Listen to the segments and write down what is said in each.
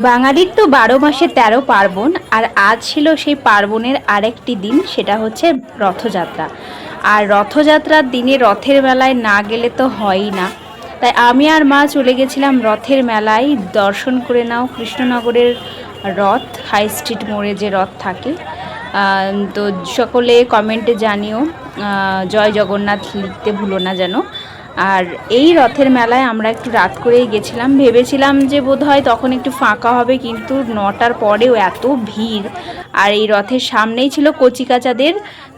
বাঙালির তো 12 মাসে 13 পার্বণ, আর আজ ছিল সেই পার্বণের আরেকটি দিন, সেটা হচ্ছে রথযাত্রা। আর রথযাত্রার দিনে রথের মেলায় না গেলে তো হয়ই না। তাই আমি আর মা চলে গেছিলাম রথের মেলায়। দর্শন করে নাও কৃষ্ণনগরের রথ, হাই স্ট্রিট মোড়ে যে রথ থাকে। তো সকলে কমেন্টে জানিও জয় জগন্নাথ লিখতে ভুলো না যেন। আর এই রথের মেলায় আমরা একটু রাত করেই গেছিলাম, ভেবেছিলাম যে বোধহয় তখন একটু ফাঁকা হবে, কিন্তু 9টার পরেও এত ভিড়। আর এই রথের সামনেই ছিল কচিকাচাদের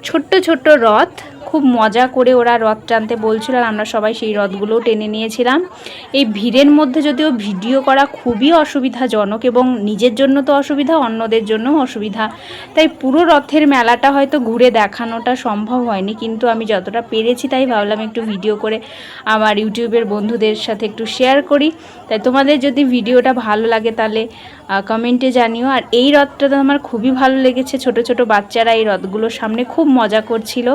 ছোট্ট ছোট্ট রথ, খুব মজা করে ওরা রথ টানতে বলছিল, আর আমরা সবাই সেই রথগুলোও টেনে নিয়েছিলাম। এই ভিড়ের মধ্যে যদিও ভিডিও করা খুবই অসুবিধাজনক, এবং নিজের জন্য তো অসুবিধা, অন্যদের জন্যও অসুবিধা। তাই পুরো রথের মেলাটা হয়তো ঘুরে দেখানোটা সম্ভব হয়নি, কিন্তু আমি যতটা পেরেছি তাই ভাবলাম একটু ভিডিও করে আমার ইউটিউবের বন্ধুদের সাথে একটু শেয়ার করি। তাই তোমাদের যদি ভিডিওটা ভালো লাগে তাহলে কমেন্টে জানিও। আর এই রথটা তো আমার খুবই ভালো লেগেছে, ছোট ছোট বাচ্চারা এই রথগুলোর সামনে খুব মজা করছিল।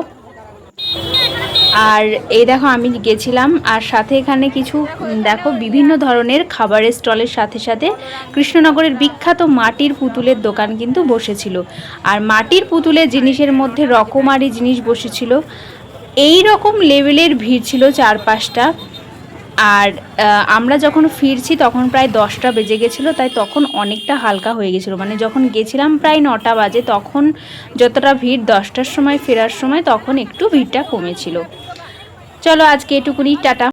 আর এই দেখো আমি গেছিলাম, আর সাথে এখানে কিছু দেখো বিভিন্ন ধরনের খাবারের স্টলের সাথে সাথে কৃষ্ণনগরের বিখ্যাত মাটির পুতুলের দোকান কিন্তু বসেছিল। আর মাটির পুতুলের জিনিসের মধ্যে রকমারি জিনিস বসেছিল, এই রকম লেভেলের ভিড় ছিল 4-5টা। আর আমরা যখন ফিরছি তখন প্রায় 10টা বেজে গেছিলো, তাই তখন অনেকটা হালকা হয়ে গেছিলো। মানে যখন গেছিলাম প্রায় 9টা বাজে, তখন যতটা ভিড় 10টার সময় ফেরার সময় তখন একটু ভিড়টা কমেছিল। চলো আজকে এটুকুনি, টাটা।